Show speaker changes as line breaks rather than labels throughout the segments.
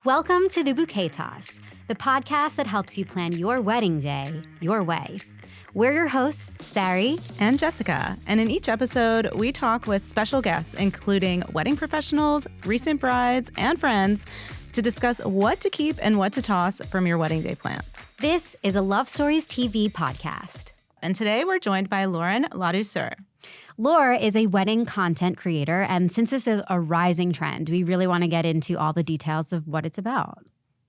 Welcome to the Bouquet Toss, the podcast that helps you plan your wedding day your way. We're your hosts, Sari
and Jessica, and in each episode, we talk with special guests, including wedding professionals, recent brides, and friends, to discuss what to keep and what to toss from your wedding day plans.
This is a Love Stories TV podcast.
And today we're joined by Lauren Ladouceur.
Laura is a wedding content creator, and since this is a rising trend, we really want to get into all the details of what it's about.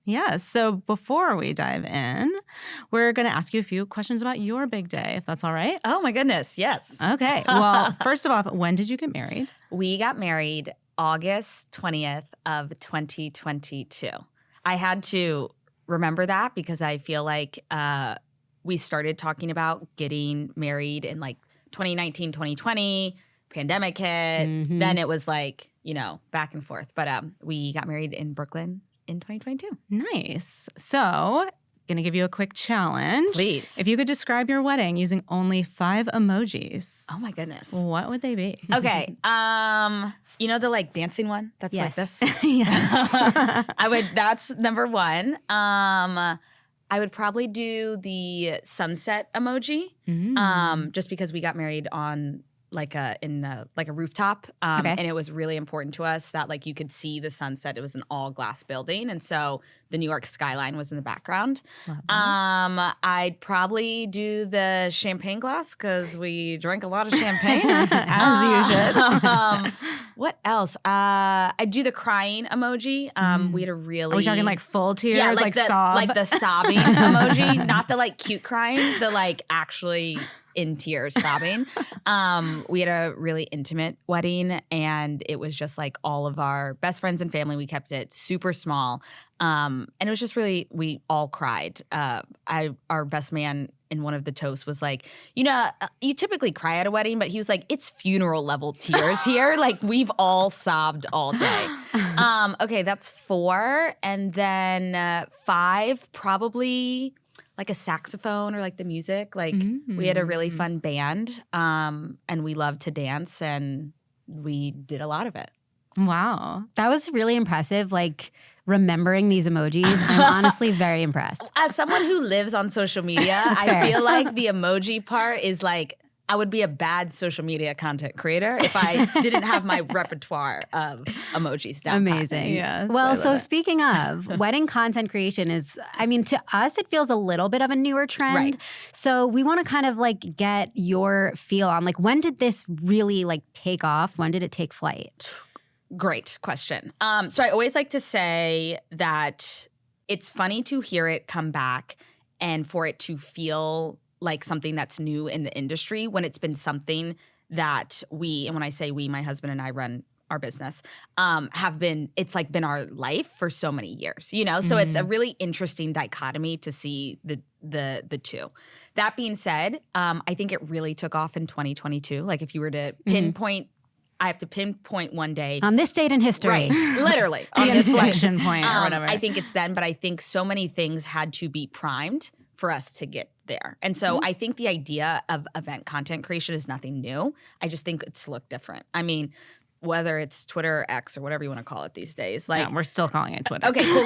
Yes. So before we dive in, we're going to ask you a few questions about your big day, if that's all right.
Oh, my goodness. Yes.
Okay. Well, first of all, when did you get married?
We got married August 20th of 2022. I had to remember that because I feel like we started talking about getting married in like 2019, 2020, pandemic hit.
Mm-hmm.
Then it was like, back and forth. But we got married in Brooklyn in 2022.
Nice. So, going to give you a quick challenge.
Please.
If you could describe your wedding using only 5 emojis.
Oh my goodness.
What would they be?
Okay. The like dancing one that's
Yes.
like this?
Yes.
That's number one. I would probably do the sunset emoji. Just because we got married on like a rooftop.
Okay.
And it was really important to us that like you could see the sunset. It was an all glass building. And so the New York skyline was in the background. I'd probably do the champagne glass because we drank a lot of champagne.
As you should.
What else? I'd do the crying emoji. We had a really...
Are we talking like full tears,
Yeah,
like
the,
sob?
like the sobbing emoji. Not the like cute crying, the like actually in tears sobbing. We had a really intimate wedding and it was just like all of our best friends and family. We kept it super small. And it was just really, we all cried. Our best man in one of the toasts was like, you typically cry at a wedding, but he was like, it's funeral level tears here. Like we've all sobbed all day. Okay, that's 4. And then 5, probably like a saxophone or like the music. Like we had a really fun band and we loved to dance and we did a lot of it.
Wow.
That was really impressive, like remembering these emojis. I'm honestly very impressed.
As someone who lives on social media, I feel like the emoji part is like, I would be a bad social media content creator if I didn't have my repertoire of emojis down pat.
Amazing.
Yes, I
Well,
love
so
it.
speaking of, wedding content creation is, to us, it feels a little bit of a newer trend.
Right.
So we want to kind of like get your feel on like, when did this really like take off? When did it take flight?
Great question. So I always like to say that it's funny to hear it come back and for it to feel like something that's new in the industry when it's been something that we, and when I say we, my husband and I run our business, it's like been our life for so many years, So it's a really interesting dichotomy to see the two. That being said, I think it really took off in 2022. Like if you were to pinpoint, I have to pinpoint one day.
On this date in history.
Right, literally. On
The
this
inflection point or whatever.
I think it's then, but I think so many things had to be primed for us to get there. And so I think the idea of event content creation is nothing new. I just think it's looked different. I mean, whether it's Twitter or X or whatever you want to call it these days. Like,
No, we're still calling it Twitter.
okay, cool.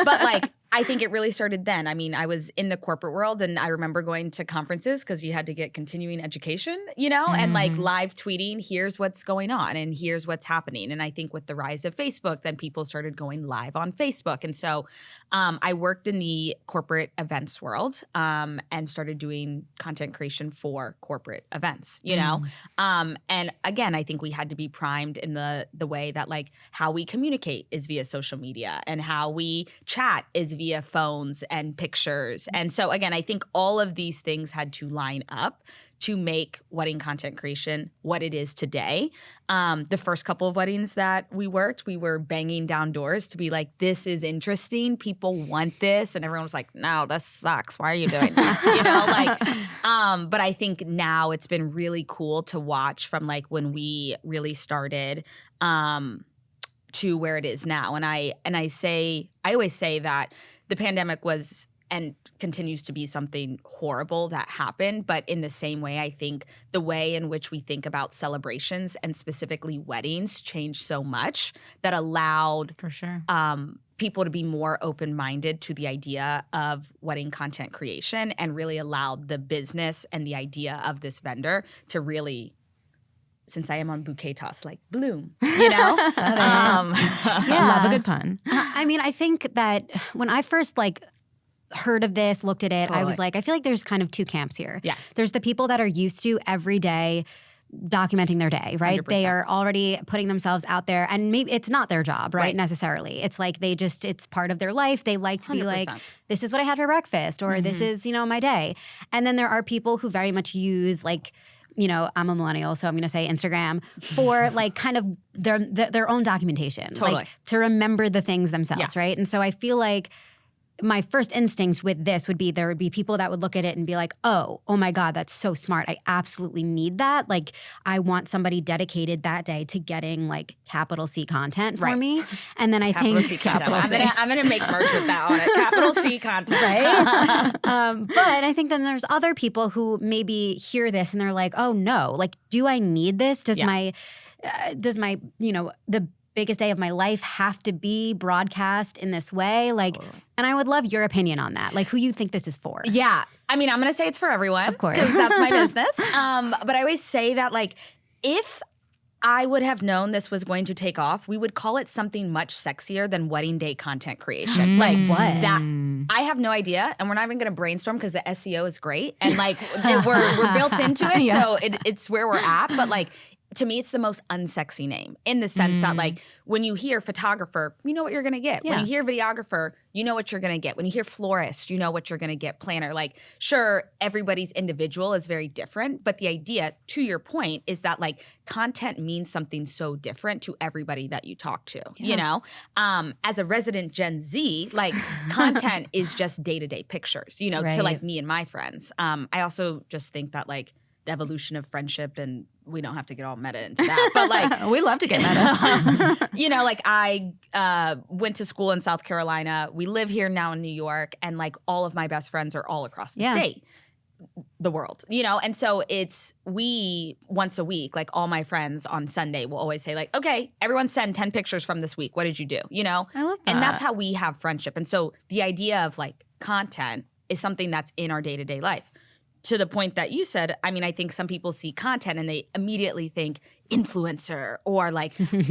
But like, I think it really started then. I mean, I was in the corporate world and I remember going to conferences because you had to get continuing education, and like live tweeting, here's what's going on and here's what's happening. And I think with the rise of Facebook, then people started going live on Facebook. And so I worked in the corporate events world and started doing content creation for corporate events, And again, I think we had to be primed in the way that like how we communicate is via social media and how we chat is via phones and pictures. And so again, I think all of these things had to line up to make wedding content creation what it is today. The first couple of weddings that we worked, we were banging down doors to be like, this is interesting. People want this. And everyone was like, no, this sucks. Why are you doing this? But I think now it's been really cool to watch from like when we really started to where it is now. And I always say that the pandemic was and continues to be something horrible that happened. But in the same way, I think the way in which we think about celebrations and specifically weddings changed so much that allowed
For sure.
people to be more open-minded to the idea of wedding content creation and really allow the business and the idea of this vendor to really, since I am on Bouquet Toss, like bloom, you know?
Love a good pun.
I mean, I think that when I first heard of this, looked at it, I was like, I feel like there's kind of two camps here.
Yeah.
There's the people that are used to every day documenting their day, right?
100%.
They are already putting themselves out there, and maybe it's not their job, right? Necessarily. It's like it's part of their life. They like to be
100%.
like, this is what I had for breakfast, or this is, my day. And then there are people who very much use I'm a millennial, so I'm going to say Instagram for kind of their own documentation,
Totally.
To remember the things themselves, right? And so I feel like my first instinct with this would be there would be people that would look at it and be like, oh my God, that's so smart. I absolutely need that. I want somebody dedicated that day to getting capital C content for me. And then I
Capital
think
C content. I'm gonna make merch with that on it. Capital C content.
Right? But I think then there's other people who maybe hear this and they're like, oh no, do I need this? Does my the biggest day of my life have to be broadcast in this way? And I would love your opinion on that. Who you think this is for.
Yeah. I mean, I'm going to say it's for everyone.
Of course.
Because that's my business. But I always say that if I would have known this was going to take off, we would call it something much sexier than wedding day content creation.
What?
That I have no idea, and we're not even going to brainstorm because the SEO is great, and we're built into it, so it's where we're at. But to me, it's the most unsexy name in the sense that when you hear photographer, you know what you're going to get. When you hear videographer, you know what you're going to get. When you hear florist, you know what you're going to get. Planner, sure, everybody's individual is very different, but the idea, to your point, is that content means something so different to everybody that you talk to. As a resident Gen Z, content is just day-to-day pictures. To me and my friends. I also just think that the evolution of friendship, and we don't have to get all meta into that, but
we love to get meta.
I went to school in South Carolina. We live here now in New York, and all of my best friends are all across the state, the world, and so we once a week, all my friends on Sunday will always say okay, everyone send 10 pictures from this week. What did you do?
I love that.
And that's how we have friendship. And so the idea of content is something that's in our day-to-day life. To the point that you said, I mean, I think some people see content and they immediately think influencer or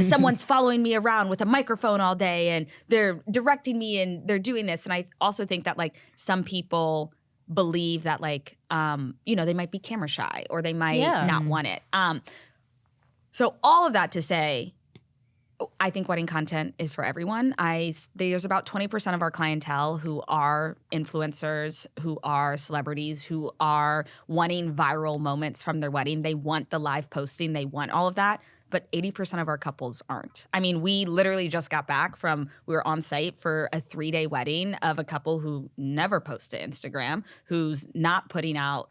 someone's following me around with a microphone all day and they're directing me and they're doing this. And I also think that some people believe that they might be camera shy or they might not want it. So all of that to say, I think wedding content is for everyone. There's about 20% of our clientele who are influencers, who are celebrities, who are wanting viral moments from their wedding. They want the live posting. They want all of that. But 80% of our couples aren't. I mean, we literally just got back we were on site for a 3-day wedding of a couple who never post to Instagram, who's not putting out,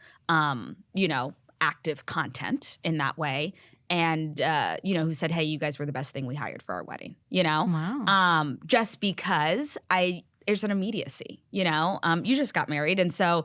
active content in that way. And, who said, hey, you guys were the best thing we hired for our wedding,
Wow.
Just because there's an immediacy, you just got married. And so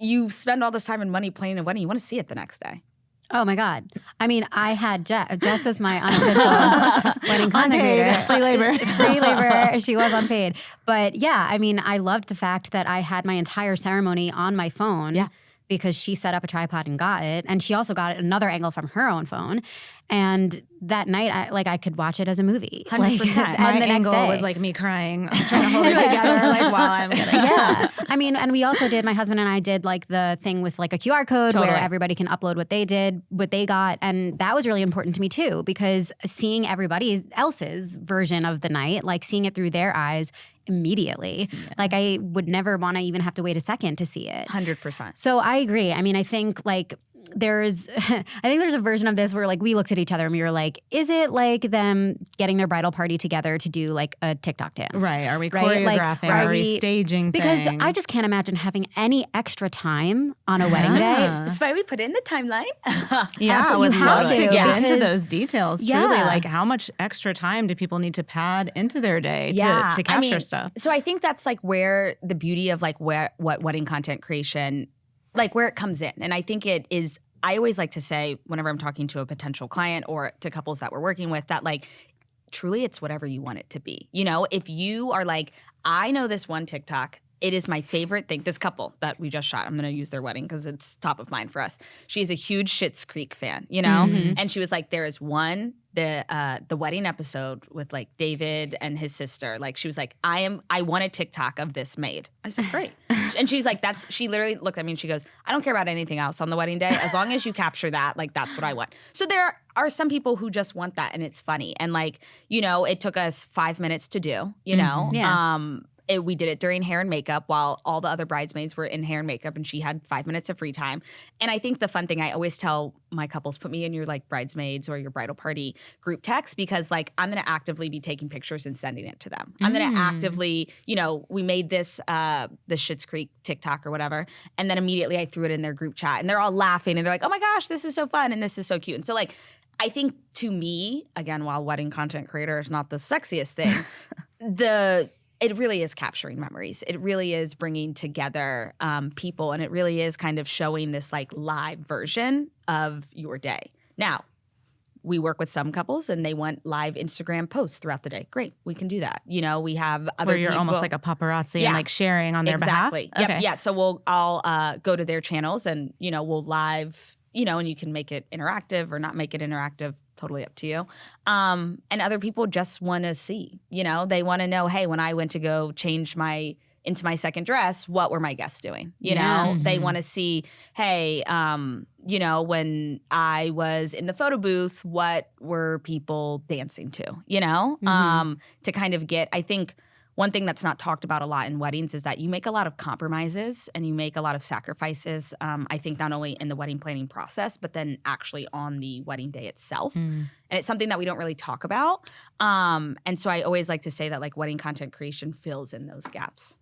you spend all this time and money planning a wedding. You want to see it the next day.
Oh my God. I mean, I had Jess was my unofficial wedding content creator.
Free labor.
Free labor. She was unpaid. But yeah, I mean, I loved the fact that I had my entire ceremony on my phone.
Yeah.
Because she set up a tripod and got it. And she also got another angle from her own phone. And that night, I could watch it as a movie.
100%.
And
My
the next
angle
day
was me crying, trying to hold it together while I'm getting it.
Yeah. I mean, and we also my husband and I did the thing with a QR code
Totally.
where everybody can upload what they did, what they got. And that was really important to me too, because seeing everybody else's version of the night, seeing it through their eyes immediately. I would never want to even have to wait a second to see it.
100%.
So I agree. I mean, I think there's a version of this where we looked at each other and we were like, is it them getting their bridal party together to do a TikTok dance?
Right. Are we
Right?
choreographing? Are we staging
Because
things?
I just can't imagine having any extra time on a wedding day.
That's why we put it in the timeline.
Yeah,
Absolutely.
I would
You have
love to
to,
get into
because-
those details.
Yeah.
Truly, how much extra time do people need to pad into their day
Yeah.
to capture stuff?
So I think that's where the beauty of what wedding content creation, where it comes in. And I think it is, I always like to say whenever I'm talking to a potential client or to couples that we're working with that truly it's whatever you want it to be. You know, if you are like, I know this one TikTok, it is my favorite thing. This couple that we just shot, I'm going to use their wedding because it's top of mind for us. She's a huge Schitt's Creek fan, you know? And she was like, there is one, the wedding episode with like David and his sister. Like she was like, I want a TikTok of this made. I said, great. And she's like, she literally looked at me and she goes, I don't care about anything else on the wedding day. As long as you capture that, like that's what I want. So there are some people who just want that and it's funny. And like, you know, it took us 5 minutes to do, you know? We did it during hair and makeup while all the other bridesmaids were in hair and makeup and she had 5 minutes of free time. And I think the fun thing, I always tell my couples, put me in your like bridesmaids or your bridal party group text because like I'm going to actively be taking pictures and sending it to them. I'm going to actively, you know, we made this, the Schitt's Creek TikTok or whatever. And then immediately I threw it in their group chat and they're all laughing and they're like, oh my gosh, this is so fun and this is so cute. And so like, I think to me, again, while wedding content creator is not the sexiest thing, it really is capturing memories. It really is bringing together people, and it really is kind of showing this like live version of your day. Now, we work with some couples, and they want live Instagram posts throughout the day. Great, we can do that. You know, we have other
where you're
people,
almost like a paparazzi and like sharing on their behalf.
Exactly. Yep. Yeah. So I'll go to their channels, and you know, we'll live. You know, and you can make it interactive or not make it interactive. Totally up to you. And other people just want to see, you know, they want to know, hey, when I went to go change into my second dress, what were my guests doing? You know, they want to see, hey, you know, when I was in the photo booth, what were people dancing to, you know, to kind of get, I think, one thing that's not talked about a lot in weddings is that you make a lot of compromises and you make a lot of sacrifices, I think not only in the wedding planning process, but then actually on the wedding day itself. And it's something that we don't really talk about. And so I always like to say that like wedding content creation fills in those gaps.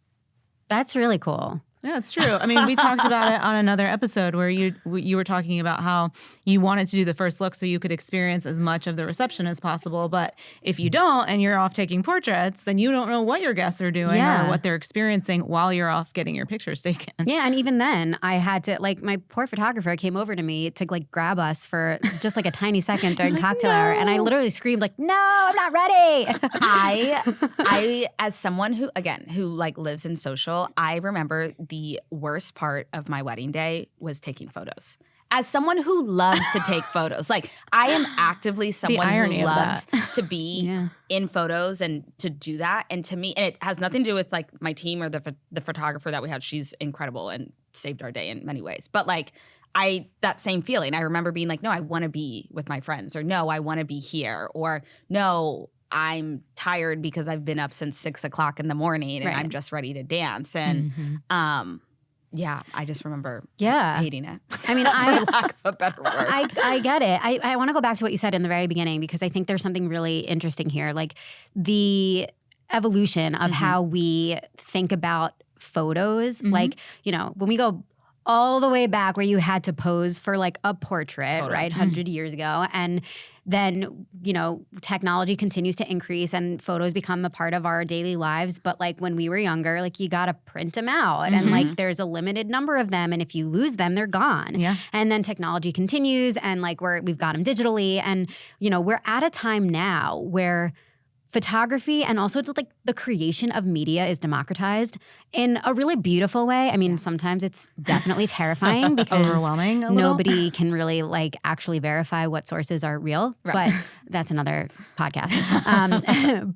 That's really cool.
Yeah, it's true. I mean, we talked about it on another episode where you were talking about how you wanted to do the first look so you could experience as much of the reception as possible. But if you don't and you're off taking portraits, then you don't know what your guests are doing or what they're experiencing while you're off getting your pictures taken.
Yeah, and even then, I had to, like, my poor photographer came over to me to, like, grab us for just, like, a tiny second during cocktail hour. And I literally screamed, like, no, I'm not ready.
I, as someone who, again, who, like, lives in social, I remember the worst part of my wedding day was taking photos. As someone who loves to take photos, like I am actively someone who loves to be in photos and to do that. And to me, and it has nothing to do with like my team or the photographer that we had. She's incredible and saved our day in many ways. But like that same feeling, I remember being like, no, I want to be with my friends, or no, I want to be here, or no, I'm tired because I've been up since 6 o'clock in the morning and I'm just ready to dance. And yeah, I just remember hating it.
I mean,
for lack of a better word.
I get it. I want to go back to what you said in the very beginning because I think there's something really interesting here. Like the evolution of how we think about photos. Like, you know, when we go all the way back where you had to pose for like a portrait, right, 100 years ago. And then, you know, technology continues to increase and photos become a part of our daily lives. But like when we were younger, like you got to print them out and like there's a limited number of them. And if you lose them, they're gone. Yeah. And then technology continues and like we've got them digitally. And, you know, we're at a time now where photography and also like the creation of media is democratized in a really beautiful way. I mean, sometimes it's definitely terrifying because
overwhelming
nobody can really like actually verify what sources are real. Right. But that's another podcast.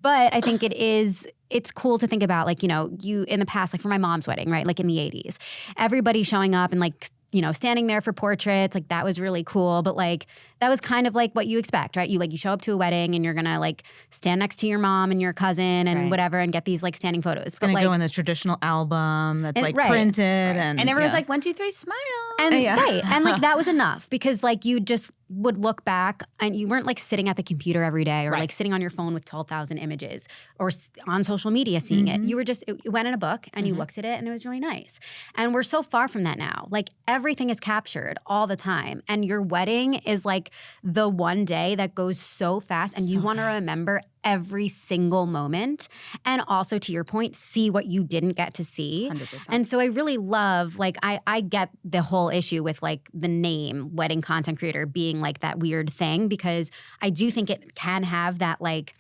But I think it's cool to think about like, you know, you in the past, like for my mom's wedding, right? Like in the 80s, everybody showing up and like, you know, standing there for portraits, like that was really cool. But like, that was kind of like what you expect, right? You show up to a wedding and you're gonna like stand next to your mom and your cousin and whatever and get these like standing photos.
It's gonna go in the traditional album that's like printed and
everyone's like 1, 2, 3, smile.
And and like that was enough because like you just would look back and you weren't like sitting at the computer every day or like sitting on your phone with 12,000 images or on social media seeing it. You were just, it went in a book and you looked at it and it was really nice. And we're so far from that now. Like everything is captured all the time. And your wedding is like the one day that goes so fast and you want to remember every single moment. And also to your point, see what you didn't get to see.
100%.
And so I really love, like, I get the whole issue with like the name wedding content creator being like that weird thing because I do think it can have that like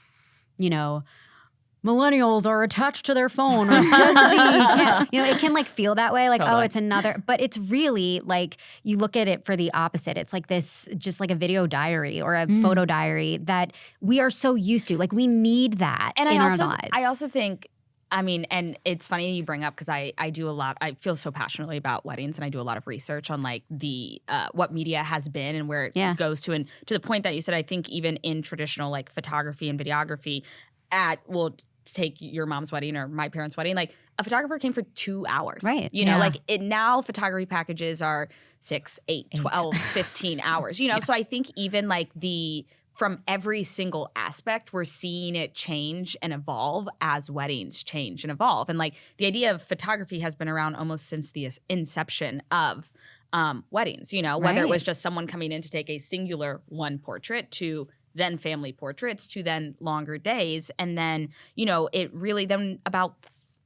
millennials are attached to their phone or Gen Z can't, it can like feel that way. Like,
Totally.
oh, it's another, but it's really like you look at it for the opposite. It's like this, just like a video diary or a photo diary that we are so used to. Like we need that in our lives.
I also think, and it's funny you bring up because I do a lot. I feel so passionately about weddings, and I do a lot of research on like the what media has been and where it goes to. And to the point that you said, I think even in traditional like photography and videography, take your mom's wedding or my parents' wedding, like a photographer came for 2 hours.
Right.
Like it now photography packages are 6, 8, 12, 15 hours. So I think even like from every single aspect, we're seeing it change and evolve as weddings change and evolve. And like the idea of photography has been around almost since the inception of weddings, whether it was just someone coming in to take a singular one portrait to then family portraits to then longer days. And then, it really then about,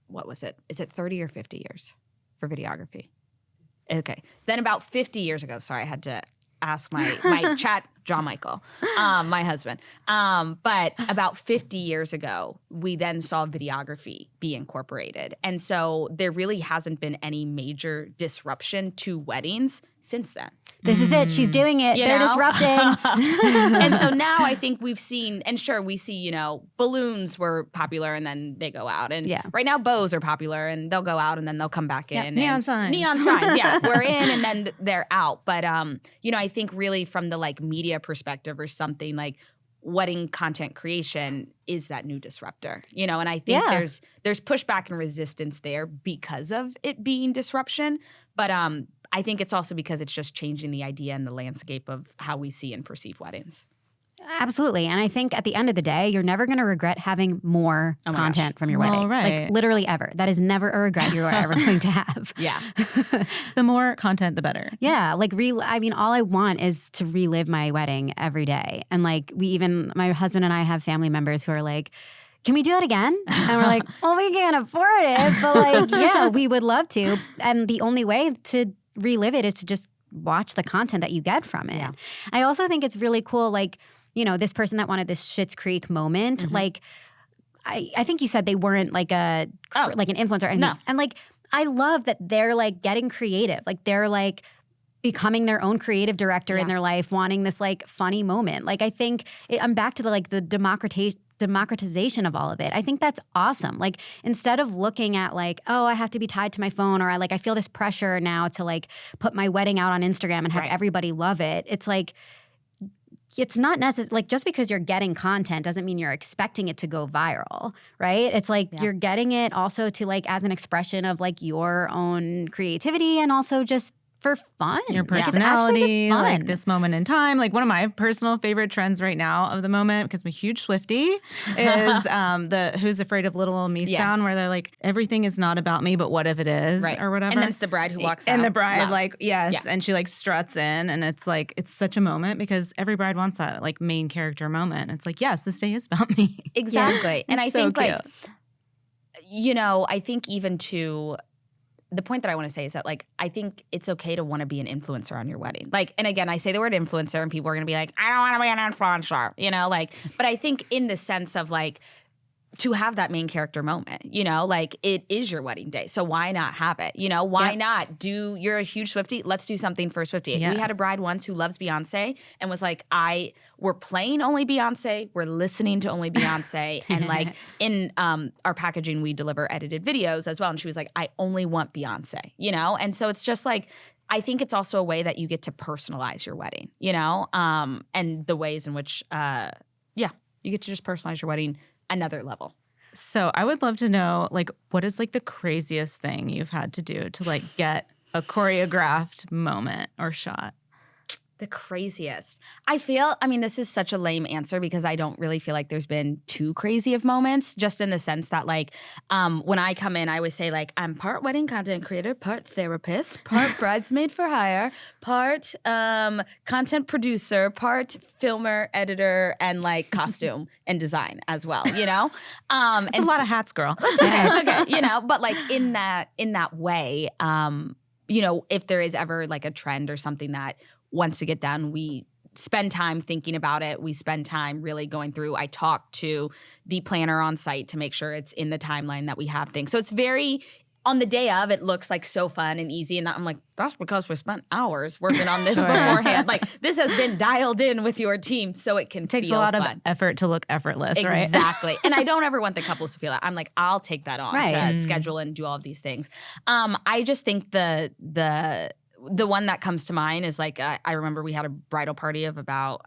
what was it? Is it 30 or 50 years for videography? Okay. So then about 50 years ago, sorry, I had to ask my chat, John Michael, my husband. But about 50 years ago, we then saw videography be incorporated. And so there really hasn't been any major disruption to weddings since then.
This is it. She's doing it. They're disrupting.
And so now I think we've seen, and sure, we see, balloons were popular and then they go out. And right now bows are popular and they'll go out and then they'll come back in.
Neon signs.
We're in and then they're out. But, I think really from the like media perspective or something, like wedding content creation is that new disruptor, and I think there's pushback and resistance there because of it being disruption. But I think it's also because it's just changing the idea and the landscape of how we see and perceive weddings.
Absolutely. And I think at the end of the day, you're never going to regret having more content from your wedding.
Right.
Like literally ever. That is never a regret you are ever going to have.
Yeah.
The more content, the better.
Yeah. Like, all I want is to relive my wedding every day. And like, my husband and I have family members who are like, can we do that again? And we're like, well, we can't afford it. But like, yeah, we would love to. And the only way to relive it is to just watch the content that you get from it. Yeah. I also think it's really cool, like, this person that wanted this Schitt's Creek moment, like, I think you said they weren't like like an influencer or anything.
No.
And like, I love that they're like getting creative. Like they're like becoming their own creative director in their life, wanting this like funny moment. Like I think I'm back to the democratization of all of it. I think that's awesome. Like instead of looking at like, oh, I have to be tied to my phone or I feel this pressure now to like put my wedding out on Instagram and have everybody love it. It's like, it's not necessary. Like just because you're getting content doesn't mean you're expecting it to go viral, right? It's like you're getting it also to like as an expression of like your own creativity and also just for fun.
Your personality, like this moment in time. Like one of my personal favorite trends right now of the moment, because I'm a huge Swiftie, is the Who's Afraid of Little Ol' Me sound, where they're like, everything is not about me, but what if it is?
Right.
Or whatever.
And then it's the bride who walks out.
And the bride, and she like struts in, and it's like, it's such a moment because every bride wants that like main character moment. It's like, yes, this day is about me.
Exactly. And I think
cute.
like, I think even to the point that I want to say is that, like, I think it's okay to want to be an influencer on your wedding. Like, and again, I say the word influencer and people are going to be like, I don't want to be an influencer, but I think in the sense of like, to have that main character moment, like it is your wedding day. So why not have it? Why not you're a huge Swiftie. Let's do something for Swiftie.
Yes.
We had a bride once who loves Beyonce and was like, we're playing only Beyonce. We're listening to only Beyonce. And like in our packaging, we deliver edited videos as well. And she was like, I only want Beyonce, And so it's just like, I think it's also a way that you get to personalize your wedding, and the ways in which, you get to just personalize your wedding another level.
So I would love to know, like, what is like the craziest thing you've had to do to like get a choreographed moment or shot?
The craziest. This is such a lame answer because I don't really feel like there's been too crazy of moments, just in the sense that like when I come in, I always say like, I'm part wedding content creator, part therapist, part bridesmaid for hire, part content producer, part filmer, editor, and like costume and design as well,
It's a lot of hats, girl.
It's okay. It's okay. But like in that way, if there is ever like a trend or something that wants to get done, we spend time thinking about it. We spend time really going through. I talk to the planner on site to make sure it's in the timeline that we have things. So it's very, on the day of, it looks like so fun and easy. And I'm like, that's because we spent hours working on this beforehand. Like, this has been dialed in with your team so it can
takes
feel
a lot
fun.
of effort to look effortless, right?
Exactly. And I don't ever want the couples to feel that. I'm like, I'll take that on to schedule and do all of these things. I just think the one that comes to mind is like, I remember we had a bridal party of about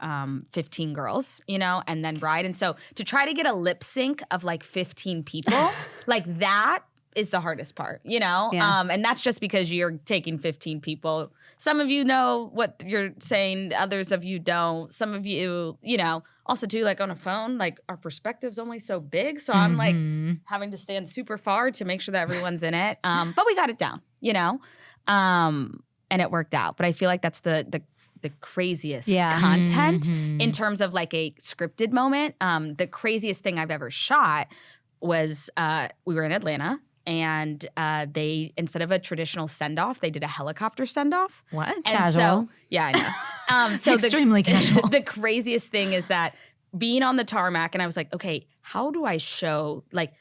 15 girls, and then bride. And so to try to get a lip sync of like 15 people, like that is the hardest part,
Yeah.
And that's just because you're taking 15 people. Some of you know what you're saying, others of you don't. Some of you, also too, like on a phone, like our perspective's only so big. So I'm like having to stand super far to make sure that everyone's in it. But we got it down, and it worked out. But I feel like that's the craziest content in terms of like a scripted moment. The craziest thing I've ever shot was we were in Atlanta, and they, instead of a traditional send-off, they did a helicopter send-off.
What?
And
Casual.
So, yeah, I know. So
extremely casual.
The craziest thing is that being on the tarmac, and I was like, okay, how do I show, like,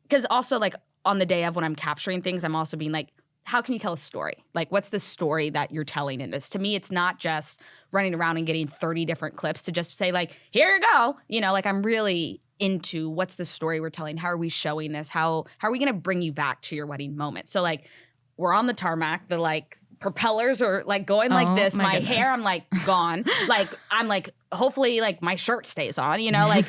because also like on the day of when I'm capturing things, I'm also being like, how can you tell a story? Like, what's the story that you're telling in this? To me, it's not just running around and getting 30 different clips to just say like, here you go. Like I'm really into what's the story we're telling? How are we showing this? How are we going to bring you back to your wedding moment? So like we're on the tarmac, the like propellers are like going like this. My hair, I'm like gone. Like I'm like, hopefully like my shirt stays on, like,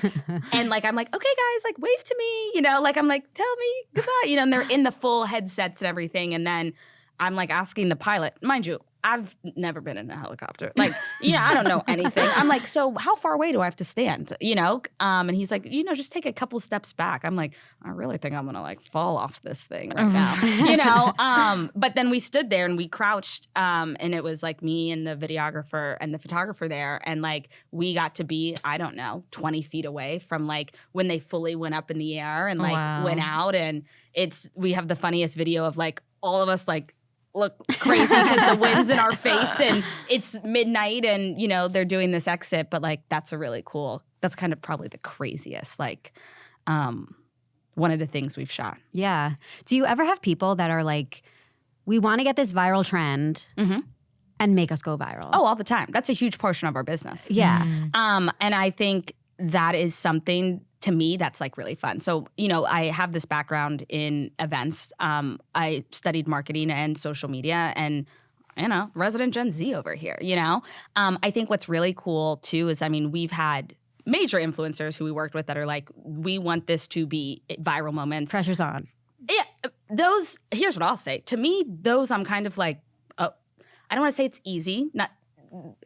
and like, I'm like, okay guys, like wave to me, like, I'm like, tell me goodbye, and they're in the full headsets and everything. And then I'm like asking the pilot, mind you, I've never been in a helicopter. Like, I don't know anything. I'm like, so how far away do I have to stand? And he's like, just take a couple steps back. I'm like, I really think I'm gonna like fall off this thing right now. But then we stood there and we crouched, and it was like me and the videographer and the photographer there, and like we got to be, I don't know, 20 feet away from like when they fully went up in the air and like went out. And we have the funniest video of like all of us like look crazy because the wind's in our face and it's midnight and they're doing this exit, but like that's kind of probably the craziest like one of the things we've shot.
Yeah. Do you ever have people that are like, we want to get this viral trend and make us go viral?
Oh, all the time. That's a huge portion of our business.
Yeah.
And I think that is something to me that's like really fun. So, I have this background in events. I studied marketing and social media and, resident Gen Z over here, I think what's really cool too is, we've had major influencers who we worked with that are like, we want this to be viral moments.
Pressure's on.
Yeah. Here's what I'll say. To me, those I'm kind of like, I don't want to say it's easy.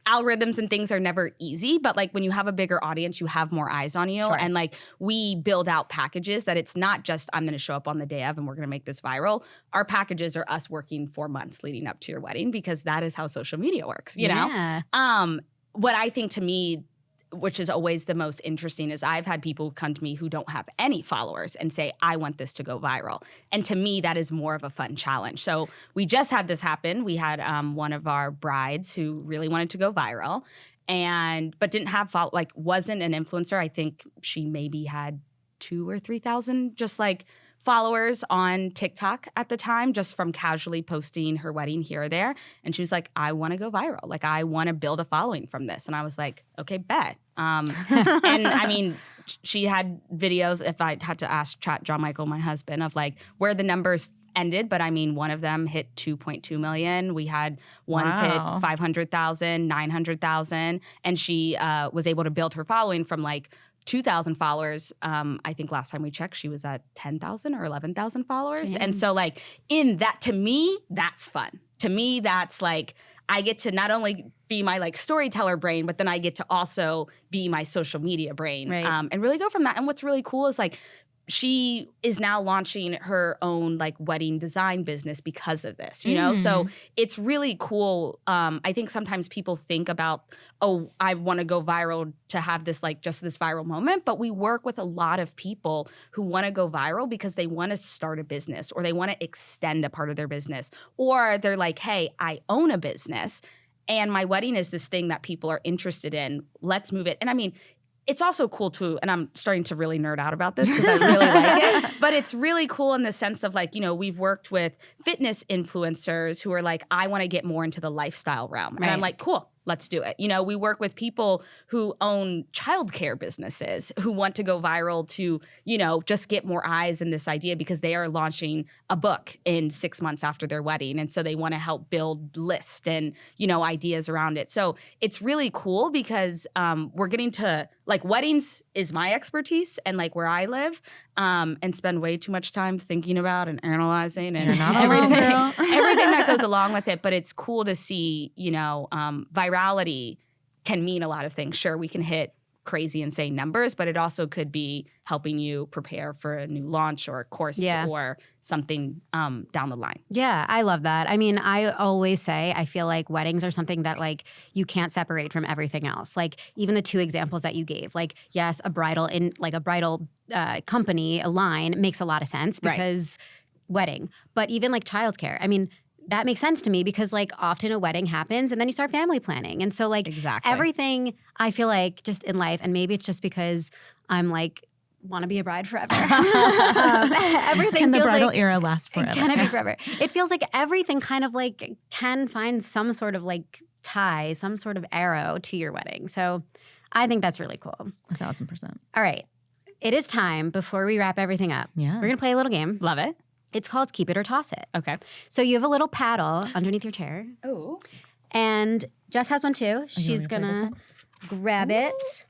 Algorithms and things are never easy, but like when you have a bigger audience, you have more eyes on you.
Sure.
And like we build out packages that it's not just I'm going to show up on the day of and we're going to make this viral. Our packages are us working for months leading up to your wedding because that is how social media works, you know? What I think to me, which is always the most interesting, is I've had people come to me who don't have any followers and say, I want this to go viral. And to me, that is more of a fun challenge. So we just had this happen. We had one of our brides who really wanted to go viral but didn't have wasn't an influencer. I think she maybe had 2,000 or 3,000 just like followers on TikTok at the time, just from casually posting her wedding here or there. And she was like, I want to go viral. Like, I want to build a following from this. And I was like, okay, bet. And she had videos, if I had to ask John Michael, my husband, of like where the numbers ended. But one of them hit 2.2 million. We had ones hit 500,000, 900,000. And she was able to build her following from like 2,000 followers. I think last time we checked, she was at 10,000 or 11,000 followers. Damn. And so like in that, to me, that's fun. To me, that's like, I get to not only be my like storyteller brain, but then I get to also be my social media brain,
right.
And really go from that. And what's really cool is like, she is now launching her own like wedding design business because of this, So it's really cool. I think sometimes people think about, oh, I want to go viral to have this like just this viral moment. But we work with a lot of people who want to go viral because they want to start a business or they want to extend a part of their business. Or they're like, hey, I own a business And my wedding is this thing that people are interested in. Let's move it. And I mean, it's also cool too, and I'm starting to really nerd out about this because I really like it, but it's really cool in the sense of like, we've worked with fitness influencers who are like, I want to get more into the lifestyle realm. And I'm like, cool, let's do it. We work with people who own childcare businesses who want to go viral to, just get more eyes in this idea because they are launching a book in 6 months after their wedding. And so they want to help build lists and, ideas around it. So it's really cool because we're getting to, like, weddings is my expertise and like where I live, and spend way too much time thinking about and analyzing and everything that goes along with it. But it's cool to see, virality can mean a lot of things. Sure, we can hit crazy insane numbers, but it also could be helping you prepare for a new launch or a course or something down the line.
Yeah, I love that. I mean, I always say I feel like weddings are something that like you can't separate from everything else. Like even the 2 examples that you gave, like yes, a bridal company, a line makes a lot of sense because wedding, but even like childcare. I mean, that makes sense to me because like often a wedding happens and then you start family planning. And so like everything I feel like just in life, and maybe it's just because I'm like want to be a bride forever. Everything
can the
feels
bridal
like,
era last forever?
Can it be forever? It feels like everything kind of like can find some sort of like tie, some sort of arrow to your wedding. So I think that's really cool.
1,000%.
All right. It is time before we wrap everything up.
Yeah.
We're going to play a little game.
Love it.
It's called Keep It or Toss It.
Okay.
So you have a little paddle underneath your chair.
Oh.
And Jess has one too. She's going to grab it.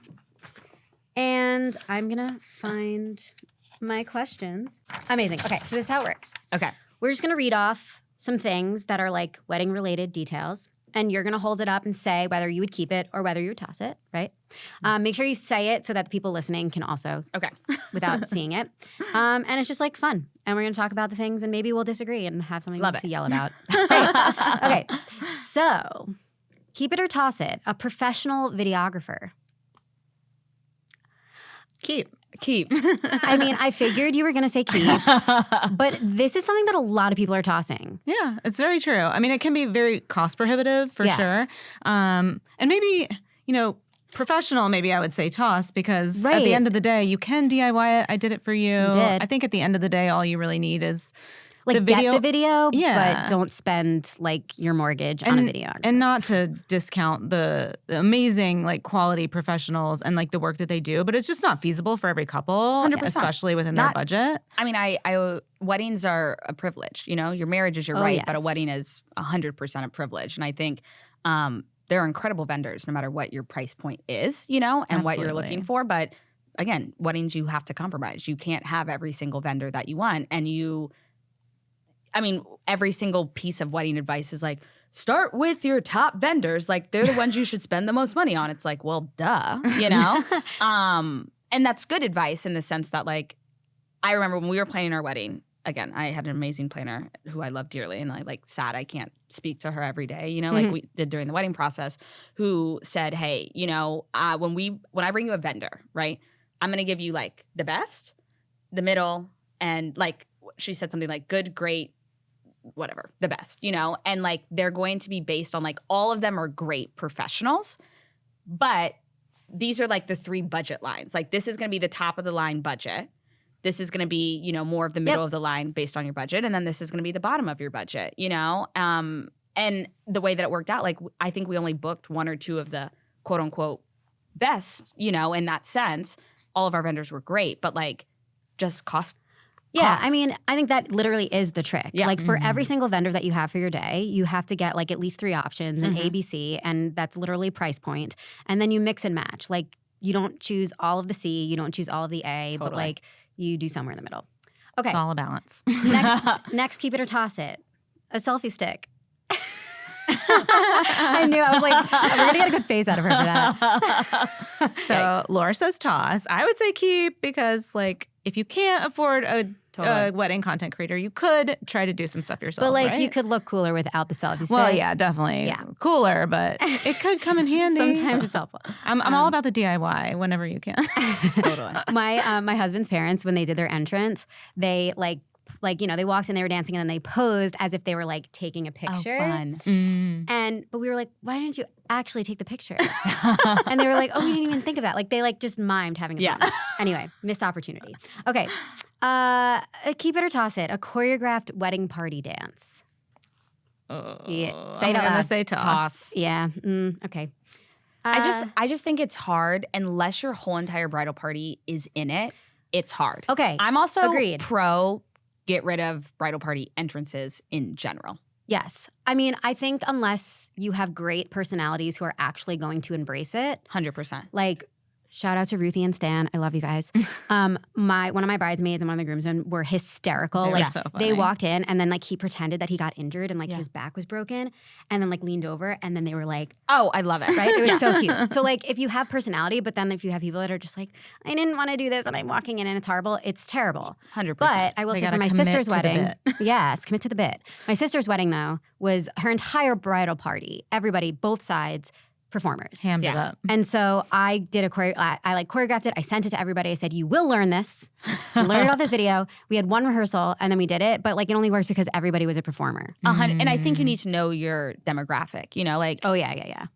And I'm going to find my questions. Amazing. Okay, so this is how it works.
Okay.
We're just going to read off some things that are like wedding-related details. And you're going to hold it up and say whether you would keep it or whether you would toss it, right? Make sure you say it so that the people listening can also, without seeing it. And it's just like fun. And we're going to talk about the things and maybe we'll disagree and have something to yell about. Okay, so keep it or toss it, a professional videographer.
Keep.
I mean, I figured you were going to say keep, but this is something that a lot of people are tossing.
Yeah, it's very true. I mean, it can be very cost prohibitive for sure. And maybe, professional, maybe I would say toss because at the end of the day, you can DIY it. I did it for you.
You did.
I think at the end of the day, all you really need is
like get the video, but don't spend like your mortgage on a video.
And not to discount the amazing like quality professionals and like the work that they do, but it's just not feasible for every couple,
100%.
Especially within their budget.
I mean, I weddings are a privilege. Your marriage is your right, but a wedding is 100% a privilege. And I think there are incredible vendors no matter what your price point is, and what you're looking for. But again, weddings, you have to compromise. You can't have every single vendor that you want. And every single piece of wedding advice is like, start with your top vendors. Like, they're the ones you should spend the most money on. It's like, well, duh, And that's good advice in the sense that, like, I remember when we were planning our wedding, again, I had an amazing planner who I love dearly, and sad I can't speak to her every day, like we did during the wedding process, who said, hey, when I bring you a vendor, right, I'm going to give you, like, the best, the middle, and, like, she said something like good, great, whatever, the best, and like they're going to be based on like all of them are great professionals, but these are like the 3 budget lines. Like this is going to be the top of the line budget. This is going to be, more of the middle of the line based on your budget. And then this is going to be the bottom of your budget, and the way that it worked out, like I think we only booked 1 or 2 of the quote unquote best, in that sense. All of our vendors were great, but like just cost.
Yeah, I mean, I think that literally is the trick.
Yeah.
Like for every single vendor that you have for your day, you have to get like at least 3 options, an ABC, and that's literally price point. And then you mix and match. Like you don't choose all of the C, you don't choose all of the A, but like you do somewhere in the middle. Okay.
It's all a balance.
Next, keep it or toss it. A selfie stick. I knew. I was like, we're going to get a good face out of her for that.
So Laura says toss. I would say keep because like if you can't afford a wedding content creator, you could try to do some stuff yourself.
But like
right?
you could look cooler without the selfie stick.
Well, yeah, definitely cooler, but it could come in handy.
Sometimes it's helpful.
I'm all about the DIY whenever you can.
Totally.
My husband's parents, when they did their entrance, they like like, they walked in, they were dancing, and then they posed as if they were like taking a picture.
Oh, fun.
But we were like, why didn't you actually take the picture? And they were like, oh, we didn't even think of that. Like they like just mimed having fun. Anyway, missed opportunity. Okay. Keep it or toss it. A choreographed wedding party dance.
Yeah.
Say it out
I'm gonna
loud.
say toss.
Yeah. Okay.
I just think it's hard unless your whole entire bridal party is in it. It's hard.
Okay.
I'm also
Agreed.
pro get rid of bridal party entrances in general.
Yes. I mean, I think unless you have great personalities who are actually going to embrace it,
100%.
like shout out to Ruthie and Stan. I love you guys. One of my bridesmaids and one of the groomsmen were hysterical.
They were
like
so funny.
they walked in and then like he pretended that he got injured and like his back was broken and then like leaned over and then they were like,
oh, I love it.
right? It was so cute. So like if you have personality, but then if you have people that are just like, I didn't want to do this and I'm walking in and it's horrible, it's terrible.
100%.
But I will
They
say for
gotta
my
commit
sister's
to the
wedding,
bit.
yes, commit to the bit. My sister's wedding though was her entire bridal party, everybody, both sides, performers.
Hammed it
Yeah.
up.
And so I did I like choreographed it. I sent it to everybody. I said, you will learn this. Learn it off this video. We had one rehearsal and then we did it. But like it only works because everybody was a performer.
And I think you need to know your demographic, like
Oh, yeah.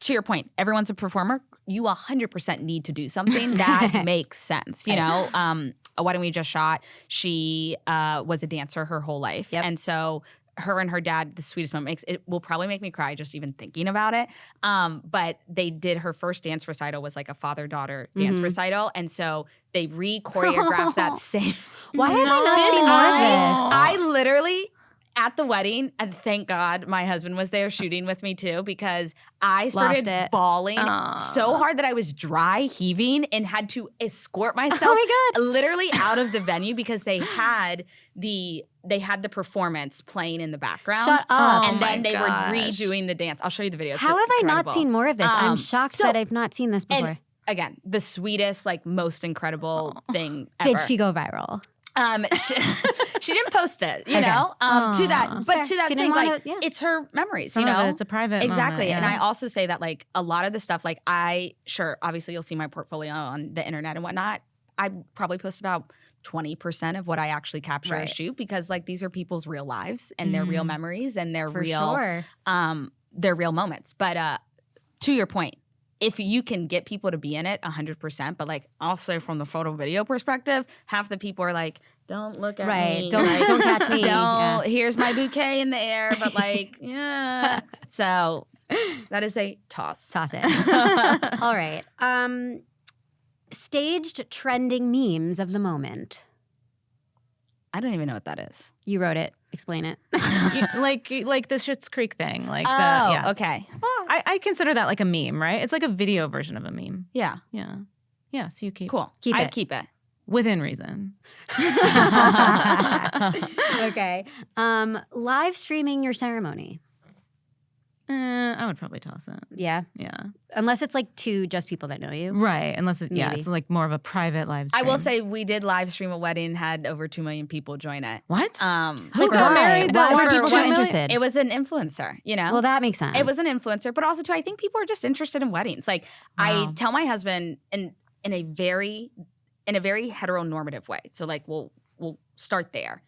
to your point, everyone's a performer. You 100% need to do something that makes sense. A wedding we just shot, she was a dancer her whole life.
Yep.
And so her and her dad, the sweetest moment, it will probably make me cry just even thinking about it. But they did her first dance recital was like a father-daughter dance recital. And so they re-choreographed that same.
Why have I not seen more of this?
I literally, at the wedding, and thank God my husband was there shooting with me too, because I started
it.
bawling so hard that I was dry heaving and had to escort myself
Oh my
literally out of the venue because they had the performance playing in the background.
Shut up.
And then they were
gosh.
redoing the dance. I'll show you the video. It's
How have I not
incredible.
seen more of this? I'm shocked
so-
that I've not seen this before.
And again, the sweetest, like most incredible thing ever.
Did she go viral?
She didn't post it, you
Okay.
know. To that,
That's
but
fair.
to that
She
thing,
didn't wanna-
like it's her memories,
Some
you
of
know.
it, it's a private
Exactly.
moment,
And
yeah.
I also say that like a lot of the stuff, like obviously you'll see my portfolio on the internet and whatnot. I probably post about 20% of what I actually capture or
Right.
shoot because like these are people's real lives and their real memories and their
For
real
sure.
their real moments. But to your point, if you can get people to be in it 100%, but like also from the photo video perspective, half the people are like, don't look at
Right.
me.
Don't
Like,
don't catch me.
don't,
Yeah.
here's my bouquet in the air, but like, yeah. So that is a toss.
Toss it. All right. Staged trending memes of the moment.
I don't even know what that is.
You wrote it. Explain it.
like the Schitt's Creek thing. Like
Okay.
I consider that like a meme, right? It's like a video version of a meme.
Yeah.
Yeah. Yeah. So you keep
Cool.
Keep
I'd
it.
keep it.
within reason.
Okay. Live streaming your ceremony.
I would probably toss it.
Yeah.
Yeah.
Unless it's like to just people that know you.
Right. Unless
Maybe.
it's like more of a private live stream.
I will say we did live stream a wedding, had over 2 million people join it.
What?
Who
Who got married that
Why
were
were people so
2 million?
interested?
It was an influencer, you know?
Well, that makes sense.
It was an influencer, but also too, I think people are just interested in weddings. Like I
Wow.
tell my husband in a very heteronormative way. So like we'll start there.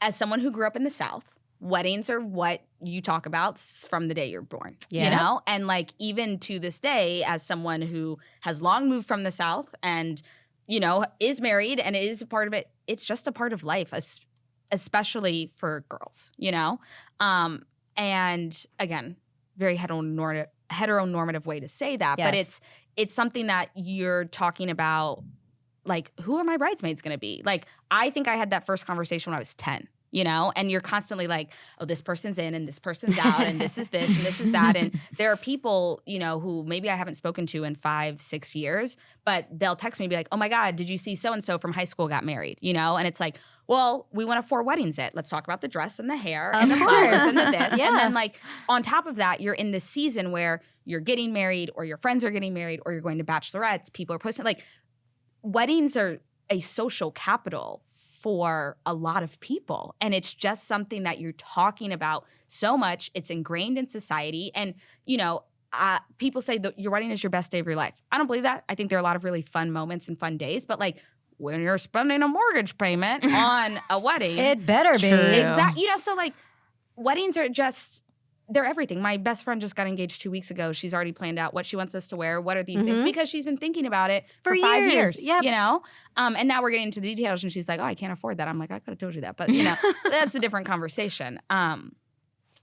As someone who grew up in the South, weddings are what you talk about from the day you're born.
Yeah.
You know? And like even to this day, as someone who has long moved from the South and, you know, is married and is a part of it, it's just a part of life, especially for girls, you know? And again, very heteronormative way to say that, but
Yes.
it's something that you're talking about, like, who are my bridesmaids going to be? Like, I think I had that first conversation when I was 10, you know, and you're constantly like, oh, this person's in and this person's out and this is this and this is that. And there are people, you know, who maybe I haven't spoken to in 5-6 years, but they'll text me and be like, oh my God, did you see so-and-so from high school got married, you know? And it's like, well, we went to 4 weddings it. Let's talk about the dress and the hair and
Of
the flowers
course.
and the this.
Yeah.
And then like on top of that, you're in this season where you're getting married or your friends are getting married or you're going to bachelorettes. People are posting, like, weddings are a social capital for a lot of people. And it's just something that you're talking about so much. It's ingrained in society. And, you know, people say that your wedding is your best day of your life. I don't believe that. I think there are a lot of really fun moments and fun days, but like when you're spending a mortgage payment on a wedding.
It better be.
True.
Exactly. You know, so like weddings are just, they're everything. My best friend just got engaged 2 weeks ago. She's already planned out what she wants us to wear. What are these things? Because she's been thinking about it for 5 years.
Yep.
You know? And now we're getting into the details and she's like, oh, I can't afford that. I'm like, I could have told you that. But, you know, that's a different conversation.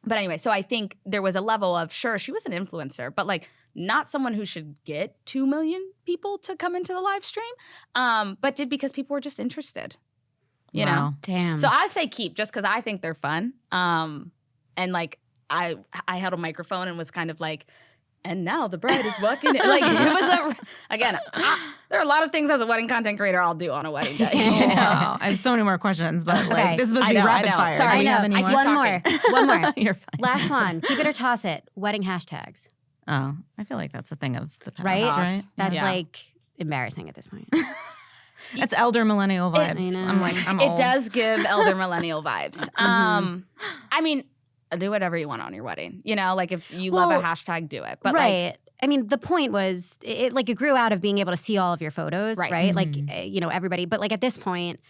But anyway, so I think there was a level of, sure, she was an influencer, but like not someone who should get 2 million people to come into the live stream, but did because people were just interested, you know?
Damn.
So I say keep just because I think they're fun. And like I held a microphone and was kind of like, and now the bride is walking in. Like it was again, there are a lot of things as a wedding content creator I'll do on a wedding day.
Oh, wow. I have so many more questions, but like this must be rapid fire.
Sorry,
Do we have any more?
One more.
You're fine.
Last one. Keep it or toss it. Wedding hashtags.
Oh, I feel like that's a thing of the past,
Right?
right?
That's
Yeah.
like embarrassing at this point.
It's elder millennial vibes.
I know.
I'm like, I'm
It
old.
does give elder millennial vibes. I mean, do whatever you want on your wedding. You know, like if you love a hashtag, do it. But
right.
like,
I mean, the point was, it grew out of being able to see all of your photos,
Right.
right? Like, you know, everybody. But like at this point,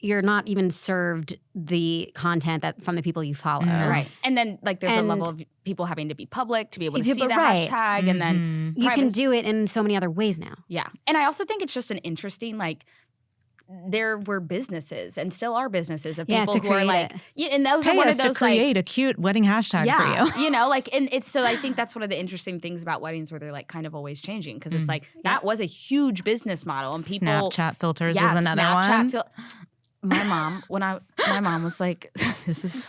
you're not even served the content that from the people you follow.
right. And then like there's a
And-
level of people having to be public to be able to
Yeah,
see
but
the
right.
hashtag and then
You can
privacy.
do it in so many other ways now.
Yeah. And I also think it's just an interesting, like, there were businesses and still are businesses of
Yeah,
people
to
who are
create
like,
it.
yeah, and those
Pay
are one
us
of those
to create a cute wedding hashtag for you.
you know, like, and it's so I think that's one of the interesting things about weddings where they're like kind of always changing because it's like that was a huge business model and people
Snapchat filters was another one.
My mom, my mom was like, this is.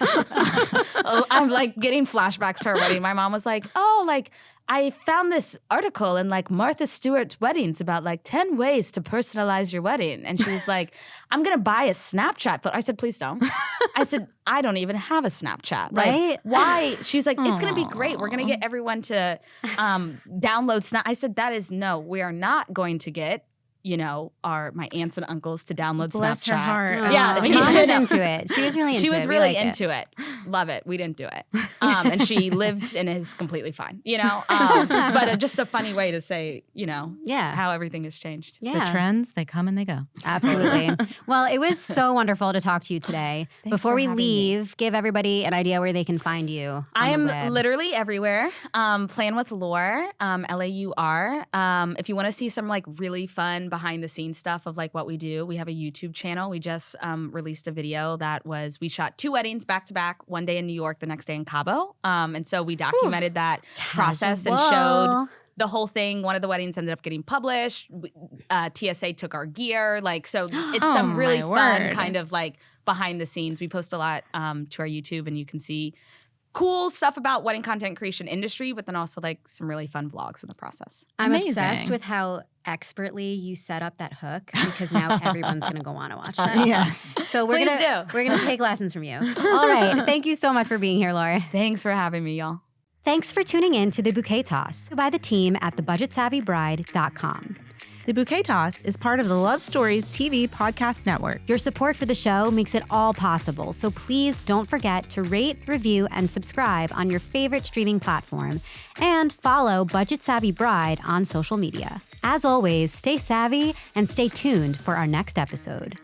I'm like getting flashbacks to our wedding. My mom was like, oh, like I found this article in like Martha Stewart's weddings about like 10 ways to personalize your wedding. And she was like, I'm going to buy a Snapchat. But I said, please don't. I said, I don't even have a Snapchat. Like,
Right?
why? She's like, it's going to be great. We're going to get everyone to download Snap. I said, we are not going to get, you know, my aunts and uncles to download
Bless
Snapchat.
her heart.
Yeah,
Mom
you
was
know.
into it. She was really into it.
She was
We
really
like
into it. Love it. We didn't do it. And she lived and is completely fine, you know? But just a funny way to say, you know,
Yeah.
how everything has changed.
Yeah.
The trends, they come and they go.
Absolutely. Well, it was so wonderful to talk to you today. Before
for
we
having me.
leave, give everybody an idea where they can find you. on
I
the
am
web.
literally everywhere. Plan with Laur, Laur. If you want to see some like really fun behind the scenes stuff of like what we do, we have a YouTube channel. We just released a video we shot 2 weddings back to back, one day in New York, the next day in Cabo. And so we documented that process and showed the whole thing. One of the weddings ended up getting published. TSA took our gear. Like, so it's some really
my
fun
word.
kind of like behind the scenes. We post a lot to our YouTube and you can see cool stuff about wedding content creation industry, but then also like some really fun vlogs in the process.
I'm
Amazing.
obsessed with how expertly you set up that hook because now everyone's going to go want to watch that.
Yes.
So we're
Please
gonna take lessons from you. All right. Thank you so much for being here, Laura.
Thanks for having me, y'all.
Thanks for tuning in to the Bouquet Toss by the team at thebudgetsavvybride.com.
The Bouquet Toss is part of the Love Stories TV podcast network.
Your support for the show makes it all possible, so please don't forget to rate, review, and subscribe on your favorite streaming platform, and follow Budget Savvy Bride on social media. As always, stay savvy and stay tuned for our next episode.